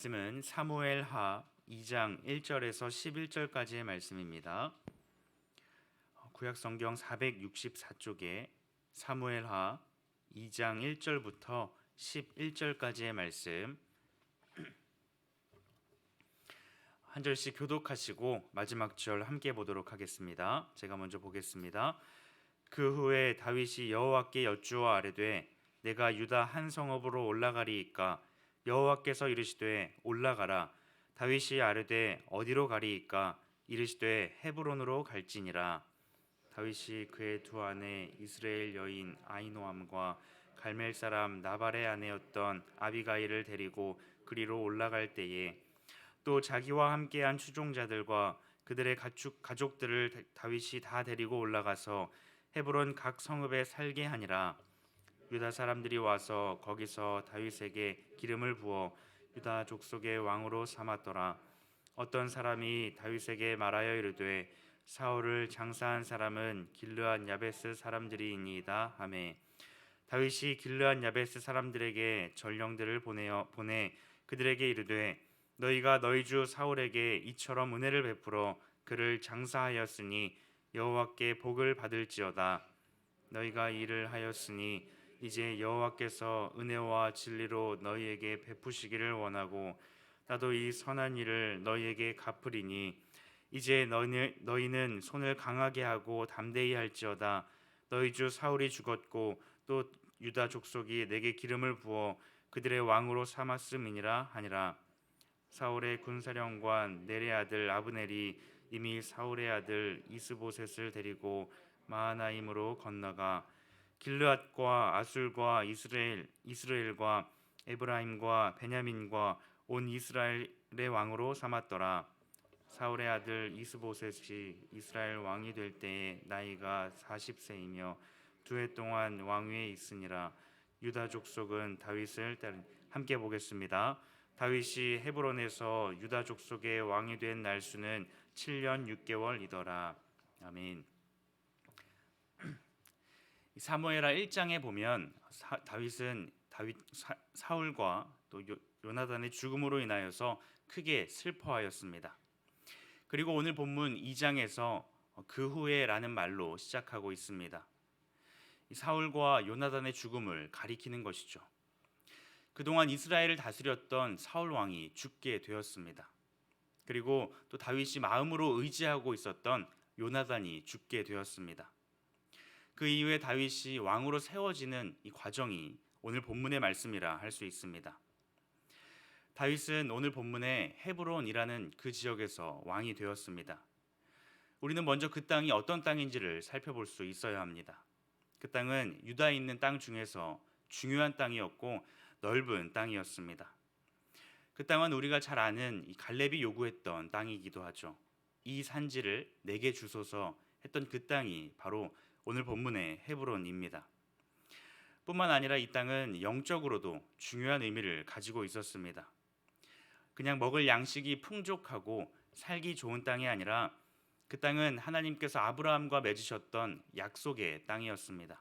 말씀은 사무엘하 2장 1절에서 11절까지의 말씀입니다. 구약 성경 464쪽에 사무엘하 2장 1절부터 11절까지의 말씀 한 절씩 교독하시고 마지막 절 함께 보도록 하겠습니다. 제가 먼저 보겠습니다. 그 후에 다윗이 여호와께 여쭈어 아뢰되 내가 유다 한 성읍으로 올라가리이까 여호와께서 이르시되 올라가라. 다윗이 아뢰되 어디로 가리이까 이르시되 헤브론으로 갈지니라. 다윗이 그의 두 아내 이스라엘 여인 아히노암과 갈멜 사람 나발의 아내였던 아비가일을 데리고 그리로 올라갈 때에 또 자기와 함께한 추종자들과 그들의 가족들을 다윗이 다 데리고 올라가서 헤브론 각 성읍에 살게 하니라. 유다 사람들이 와서 거기서 다윗에게 기름을 부어 유다 족속의 왕으로 삼았더라. 어떤 사람이 다윗에게 말하여 이르되 사울을 장사한 사람은 길르앗 야베스 사람들이니이다 하매 다윗이 길르앗 야베스 사람들에게 전령들을 보내 그들에게 이르되 너희가 너희 주 사울에게 이처럼 은혜를 베풀어 그를 장사하였으니 여호와께 복을 받을지어다. 너희가 이를 하였으니 이제 여호와께서 은혜와 진리로 너희에게 베푸시기를 원하고 나도 이 선한 일을 너희에게 갚으리니 이제 너희는 손을 강하게 하고 담대히 할지어다. 너희 주 사울이 죽었고 또 유다 족속이 내게 기름을 부어 그들의 왕으로 삼았음이니라 하니라. 사울의 군사령관 넬의 아들 아브넬이 이미 사울의 아들 이스보셋을 데리고 마하나임으로 건너가 길르앗과 아술과 이스라엘과 에브라임과 베냐민과 온 이스라엘의 왕으로 삼았더라. 사울의 아들 이스보셋이 이스라엘 왕이 될 때에 나이가 40세이며 2해 동안 왕위에 있으니라. 유다 족속은 다윗을 함께 보겠습니다. 다윗이 헤브론에서 유다 족속의 왕이 된 날수는 7년 6개월이더라. 아멘. 사무엘하 1장에 보면 다윗은 사울과 또 요나단의 죽음으로 인하여서 크게 슬퍼하였습니다. 그리고 오늘 본문 2장에서 그 후에라는 말로 시작하고 있습니다. 사울과 요나단의 죽음을 가리키는 것이죠. 그동안 이스라엘을 다스렸던 사울 왕이 죽게 되었습니다. 그리고 또 다윗이 마음으로 의지하고 있었던 요나단이 죽게 되었습니다. 그 이후에 다윗이 왕으로 세워지는 이 과정이 오늘 본문의 말씀이라 할 수 있습니다. 다윗은 오늘 본문에 헤브론이라는 그 지역에서 왕이 되었습니다. 우리는 먼저 그 땅이 어떤 땅인지를 살펴볼 수 있어야 합니다. 그 땅은 유다에 있는 땅 중에서 중요한 땅이었고 넓은 땅이었습니다. 그 땅은 우리가 잘 아는 이 갈렙이 요구했던 땅이기도 하죠. 이 산지를 내게 주소서 했던 그 땅이 바로 오늘 본문의 헤브론입니다. 뿐만 아니라 이 땅은 영적으로도 중요한 의미를 가지고 있었습니다. 그냥 먹을 양식이 풍족하고 살기 좋은 땅이 아니라 그 땅은 하나님께서 아브라함과 맺으셨던 약속의 땅이었습니다.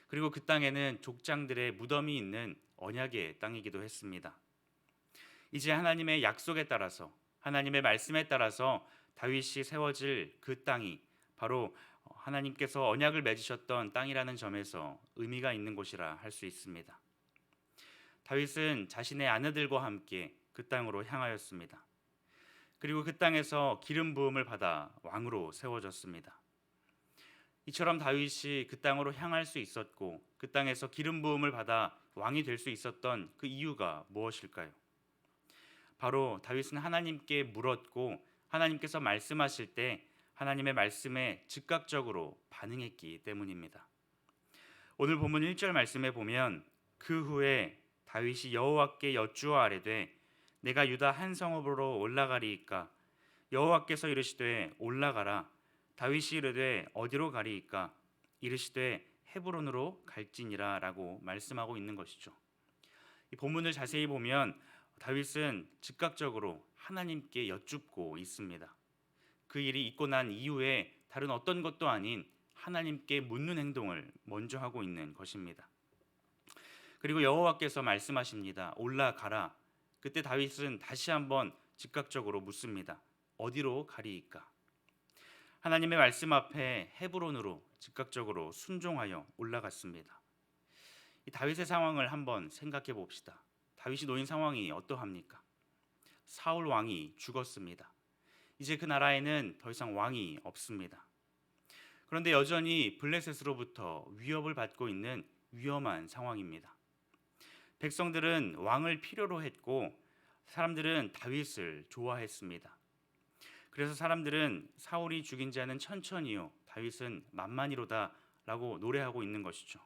그리고 그 땅에는 족장들의 무덤이 있는 언약의 땅이기도 했습니다. 이제 하나님의 약속에 따라서 하나님의 말씀에 따라서 다윗이 세워질 그 땅이 바로 하나님께서 언약을 맺으셨던 땅이라는 점에서 의미가 있는 곳이라 할 수 있습니다. 다윗은 자신의 아내들과 함께 그 땅으로 향하였습니다. 그리고 그 땅에서 기름 부음을 받아 왕으로 세워졌습니다. 이처럼 다윗이 그 땅으로 향할 수 있었고 그 땅에서 기름 부음을 받아 왕이 될 수 있었던 그 이유가 무엇일까요? 바로 다윗은 하나님께 물었고 하나님께서 말씀하실 때 하나님의 말씀에 즉각적으로 반응했기 때문입니다. 오늘 본문 1절 말씀에 보면 그 후에 다윗이 여호와께 여쭈어 아뢰되 내가 유다 한 성읍으로 올라가리이까 여호와께서 이르시되 올라가라. 다윗이 이르되 어디로 가리이까 이르시되 헤브론으로 갈지니라 라고 말씀하고 있는 것이죠. 이 본문을 자세히 보면 다윗은 즉각적으로 하나님께 여쭙고 있습니다. 그 일이 있고 난 이후에 다른 어떤 것도 아닌 하나님께 묻는 행동을 먼저 하고 있는 것입니다. 그리고 여호와께서 말씀하십니다. 올라가라. 그때 다윗은 다시 한번 즉각적으로 묻습니다. 어디로 가리이까? 하나님의 말씀 앞에 헤브론으로 즉각적으로 순종하여 올라갔습니다. 이 다윗의 상황을 한번 생각해 봅시다. 다윗이 놓인 상황이 어떠합니까? 사울 왕이 죽었습니다. 이제 그 나라에는 더 이상 왕이 없습니다. 그런데 여전히 블레셋으로부터 위협을 받고 있는 위험한 상황입니다. 백성들은 왕을 필요로 했고 사람들은 다윗을 좋아했습니다. 그래서 사람들은 사울이 죽인 자는 천천히요, 다윗은 만만히로다 라고 노래하고 있는 것이죠.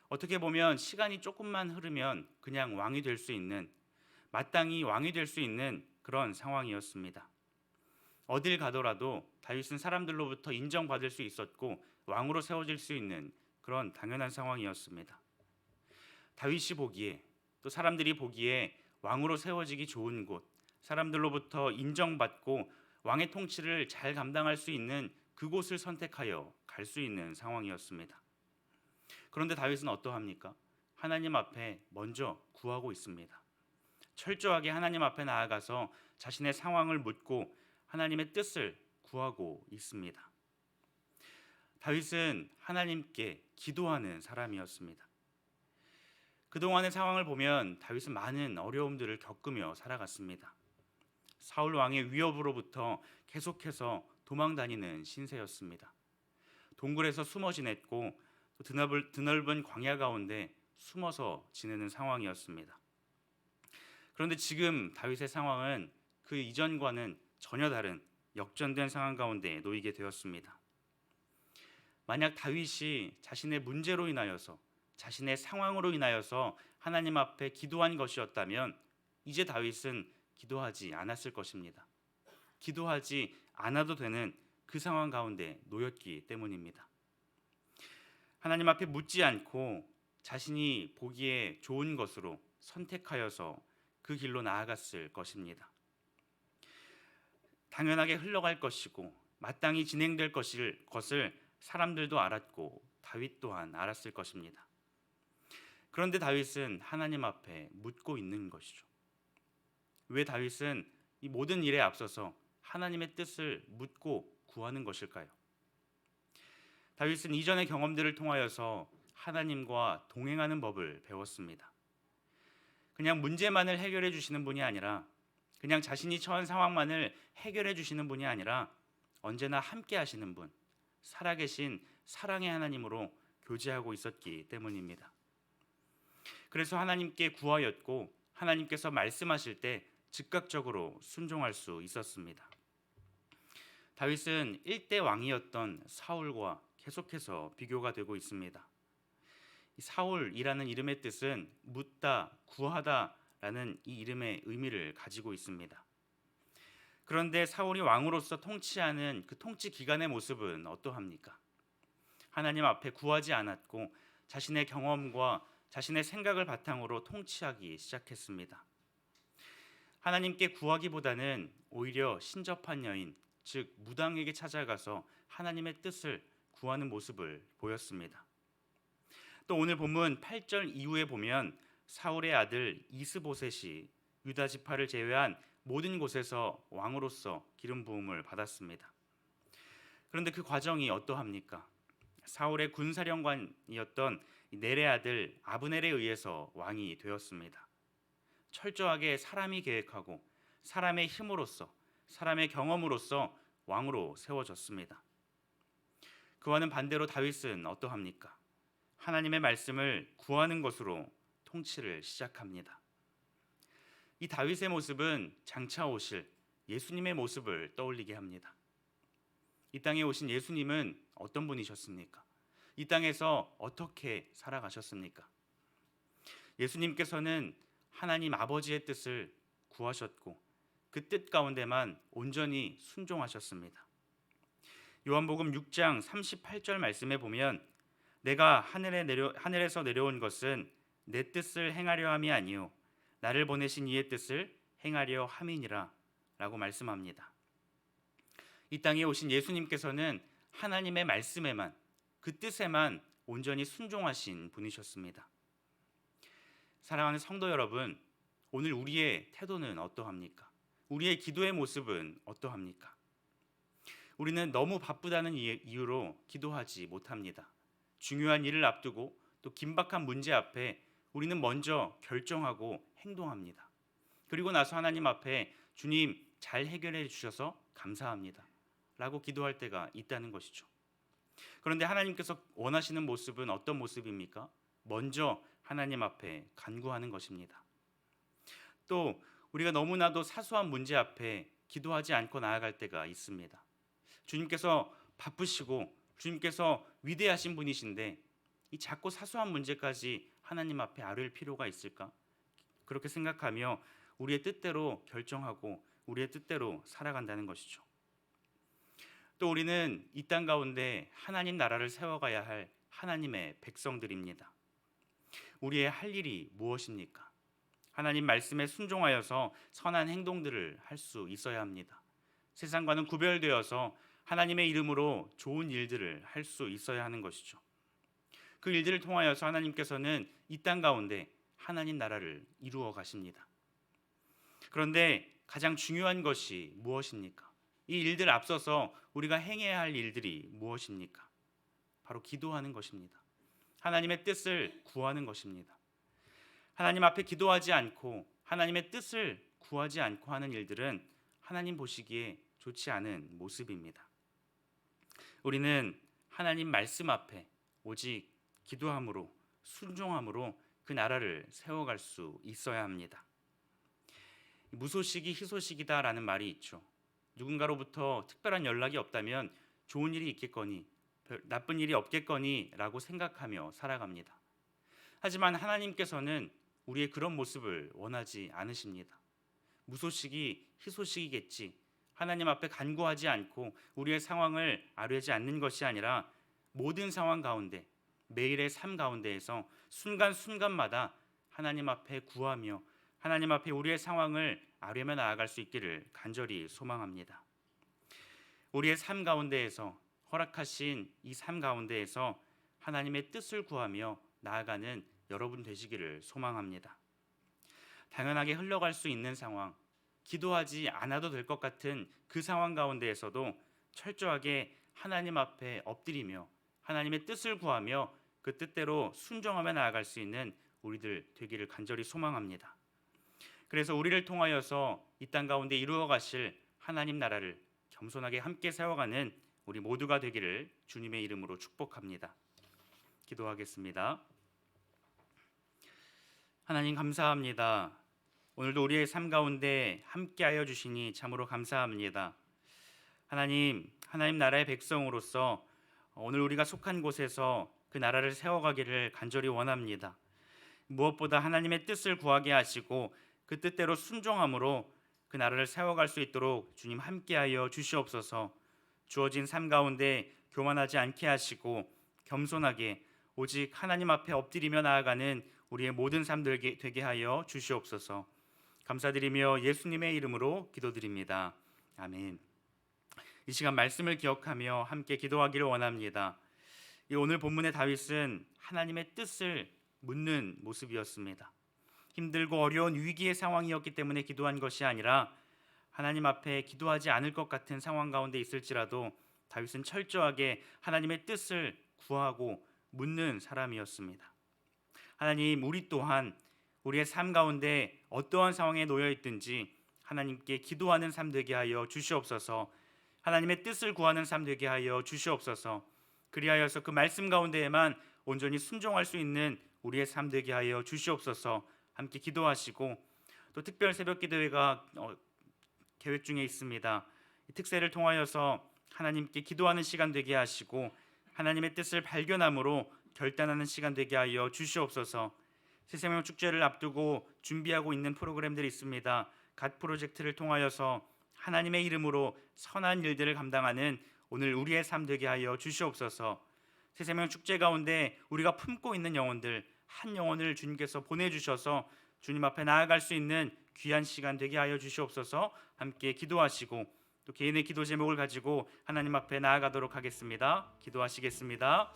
어떻게 보면 시간이 조금만 흐르면 그냥 왕이 될 수 있는, 마땅히 왕이 될 수 있는 그런 상황이었습니다. 어딜 가더라도 다윗은 사람들로부터 인정받을 수 있었고 왕으로 세워질 수 있는 그런 당연한 상황이었습니다. 다윗이 보기에, 또 사람들이 보기에 왕으로 세워지기 좋은 곳, 사람들로부터 인정받고 왕의 통치를 잘 감당할 수 있는 그곳을 선택하여 갈 수 있는 상황이었습니다. 그런데 다윗은 어떠합니까? 하나님 앞에 먼저 구하고 있습니다. 철저하게 하나님 앞에 나아가서 자신의 상황을 묻고 하나님의 뜻을 구하고 있습니다. 다윗은 하나님께 기도하는 사람이었습니다. 그동안의 상황을 보면 다윗은 많은 어려움들을 겪으며 살아갔습니다. 사울 왕의 위협으로부터 계속해서 도망다니는 신세였습니다. 동굴에서 숨어 지냈고 또 드넓은 광야 가운데 숨어서 지내는 상황이었습니다. 그런데 지금 다윗의 상황은 그 이전과는 전혀 다른 역전된 상황 가운데 놓이게 되었습니다. 만약 다윗이 자신의 문제로 인하여서, 자신의 상황으로 인하여서 하나님 앞에 기도한 것이었다면 이제 다윗은 기도하지 않았을 것입니다. 기도하지 않아도 되는 그 상황 가운데 놓였기 때문입니다. 하나님 앞에 묻지 않고 자신이 보기에 좋은 것으로 선택하여서 그 길로 나아갔을 것입니다. 당연하게 흘러갈 것이고 마땅히 진행될 것을 사람들도 알았고 다윗 또한 알았을 것입니다. 그런데 다윗은 하나님 앞에 묻고 있는 것이죠. 왜 다윗은 이 모든 일에 앞서서 하나님의 뜻을 묻고 구하는 것일까요? 다윗은 이전의 경험들을 통하여서 하나님과 동행하는 법을 배웠습니다. 그냥 문제만을 해결해 주시는 분이 아니라, 그냥 자신이 처한 상황만을 해결해 주시는 분이 아니라 언제나 함께 하시는 분, 살아계신 사랑의 하나님으로 교제하고 있었기 때문입니다. 그래서 하나님께 구하였고 하나님께서 말씀하실 때 즉각적으로 순종할 수 있었습니다. 다윗은 일대 왕이었던 사울과 계속해서 비교가 되고 있습니다. 사울이라는 이름의 뜻은 묻다, 구하다라는 이 이름의 의미를 가지고 있습니다. 그런데 사울이 왕으로서 통치하는 그 통치 기간의 모습은 어떠합니까? 하나님 앞에 구하지 않았고 자신의 경험과 자신의 생각을 바탕으로 통치하기 시작했습니다. 하나님께 구하기보다는 오히려 신접한 여인, 즉 무당에게 찾아가서 하나님의 뜻을 구하는 모습을 보였습니다. 또 오늘 본문 8절 이후에 보면 사울의 아들 이스보셋이 유다 지파를 제외한 모든 곳에서 왕으로서 기름 부음을 받았습니다. 그런데 그 과정이 어떠합니까? 사울의 군사령관이었던 넬의 아들 아브넬에 의해서 왕이 되었습니다. 철저하게 사람이 계획하고 사람의 힘으로써, 사람의 경험으로써 왕으로 세워졌습니다. 그와는 반대로 다윗은 어떠합니까? 하나님의 말씀을 구하는 것으로 통치를 시작합니다. 이 다윗의 모습은 장차 오실 예수님의 모습을 떠올리게 합니다. 이 땅에 오신 예수님은 어떤 분이셨습니까? 이 땅에서 어떻게 살아가셨습니까? 예수님께서는 하나님 아버지의 뜻을 구하셨고 그 뜻 가운데만 온전히 순종하셨습니다. 요한복음 6장 38절 말씀에 보면 내가 하늘에서 내려온 것은 내 뜻을 행하려 함이 아니요 나를 보내신 이의 뜻을 행하려 함이니라 라고 말씀합니다. 이 땅에 오신 예수님께서는 하나님의 말씀에만, 그 뜻에만 온전히 순종하신 분이셨습니다. 사랑하는 성도 여러분, 오늘 우리의 태도는 어떠합니까? 우리의 기도의 모습은 어떠합니까? 우리는 너무 바쁘다는 이유로 기도하지 못합니다. 중요한 일을 앞두고 또 긴박한 문제 앞에 우리는 먼저 결정하고 행동합니다. 그리고 나서 하나님 앞에 주님 잘 해결해 주셔서 감사합니다 라고 기도할 때가 있다는 것이죠. 그런데 하나님께서 원하시는 모습은 어떤 모습입니까? 먼저 하나님 앞에 간구하는 것입니다. 또 우리가 너무나도 사소한 문제 앞에 기도하지 않고 나아갈 때가 있습니다. 주님께서 바쁘시고 주님께서 위대하신 분이신데 이 작고 사소한 문제까지 하나님 앞에 아뢰을 필요가 있을까? 그렇게 생각하며 우리의 뜻대로 결정하고 우리의 뜻대로 살아간다는 것이죠. 또 우리는 이 땅 가운데 하나님 나라를 세워가야 할 하나님의 백성들입니다. 우리의 할 일이 무엇입니까? 하나님 말씀에 순종하여서 선한 행동들을 할 수 있어야 합니다. 세상과는 구별되어서 하나님의 이름으로 좋은 일들을 할 수 있어야 하는 것이죠. 그 일들을 통하여서 하나님께서는 이 땅 가운데 하나님 나라를 이루어 가십니다. 그런데 가장 중요한 것이 무엇입니까? 이 일들 앞서서 우리가 행해야 할 일들이 무엇입니까? 바로 기도하는 것입니다. 하나님의 뜻을 구하는 것입니다. 하나님 앞에 기도하지 않고 하나님의 뜻을 구하지 않고 하는 일들은 하나님 보시기에 좋지 않은 모습입니다. 우리는 하나님 말씀 앞에 오직 기도함으로 순종함으로 그 나라를 세워갈 수 있어야 합니다. 무소식이 희소식이다라는 말이 있죠. 누군가로부터 특별한 연락이 없다면 좋은 일이 있겠거니 나쁜 일이 없겠거니라고 생각하며 살아갑니다. 하지만 하나님께서는 우리의 그런 모습을 원하지 않으십니다. 무소식이 희소식이겠지. 하나님 앞에 간구하지 않고 우리의 상황을 아뢰지 않는 것이 아니라 모든 상황 가운데 매일의 삶 가운데에서 순간순간마다 하나님 앞에 구하며 하나님 앞에 우리의 상황을 아뢰며 나아갈 수 있기를 간절히 소망합니다. 우리의 삶 가운데에서 허락하신 이 삶 가운데에서 하나님의 뜻을 구하며 나아가는 여러분 되시기를 소망합니다. 당연하게 흘러갈 수 있는 상황, 기도하지 않아도 될 것 같은 그 상황 가운데에서도 철저하게 하나님 앞에 엎드리며 하나님의 뜻을 구하며 그 뜻대로 순종하며 나아갈 수 있는 우리들 되기를 간절히 소망합니다. 그래서 우리를 통하여서 이 땅 가운데 이루어 가실 하나님 나라를 겸손하게 함께 세워가는 우리 모두가 되기를 주님의 이름으로 축복합니다. 기도하겠습니다. 하나님 감사합니다. 오늘도 우리의 삶 가운데 함께하여 주시니 참으로 감사합니다. 하나님 나라의 백성으로서 오늘 우리가 속한 곳에서 그 나라를 세워가기를 간절히 원합니다. 무엇보다 하나님의 뜻을 구하게 하시고 그 뜻대로 순종함으로 그 나라를 세워갈 수 있도록 주님 함께하여 주시옵소서. 주어진 삶 가운데 교만하지 않게 하시고 겸손하게 오직 하나님 앞에 엎드리며 나아가는 우리의 모든 삶들 되게 하여 주시옵소서. 감사드리며 예수님의 이름으로 기도드립니다. 아멘. 이 시간 말씀을 기억하며 함께 기도하기를 원합니다. 오늘 본문의 다윗은 하나님의 뜻을 묻는 모습이었습니다. 힘들고 어려운 위기의 상황이었기 때문에 기도한 것이 아니라 하나님 앞에 기도하지 않을 것 같은 상황 가운데 있을지라도 다윗은 철저하게 하나님의 뜻을 구하고 묻는 사람이었습니다. 하나님, 우리 또한 우리의 삶 가운데 어떠한 상황에 놓여 있든지 하나님께 기도하는 삶 되게 하여 주시옵소서. 하나님의 뜻을 구하는 삶 되게 하여 주시옵소서. 그리하여서 그 말씀 가운데에만 온전히 순종할 수 있는 우리의 삶 되게 하여 주시옵소서. 함께 기도하시고 또 특별 새벽 기도회가 계획 중에 있습니다. 이 특세를 통하여서 하나님께 기도하는 시간 되게 하시고 하나님의 뜻을 발견함으로 결단하는 시간 되게 하여 주시옵소서. 새생명 축제를 앞두고 준비하고 있는 프로그램들이 있습니다. 갓 프로젝트를 통하여서 하나님의 이름으로 선한 일들을 감당하는 오늘 우리의 삶 되게 하여 주시옵소서. 새생명 축제 가운데 우리가 품고 있는 영혼들 한 영혼을 주님께서 보내주셔서 주님 앞에 나아갈 수 있는 귀한 시간 되게 하여 주시옵소서. 함께 기도하시고 또 개인의 기도 제목을 가지고 하나님 앞에 나아가도록 하겠습니다. 기도하시겠습니다.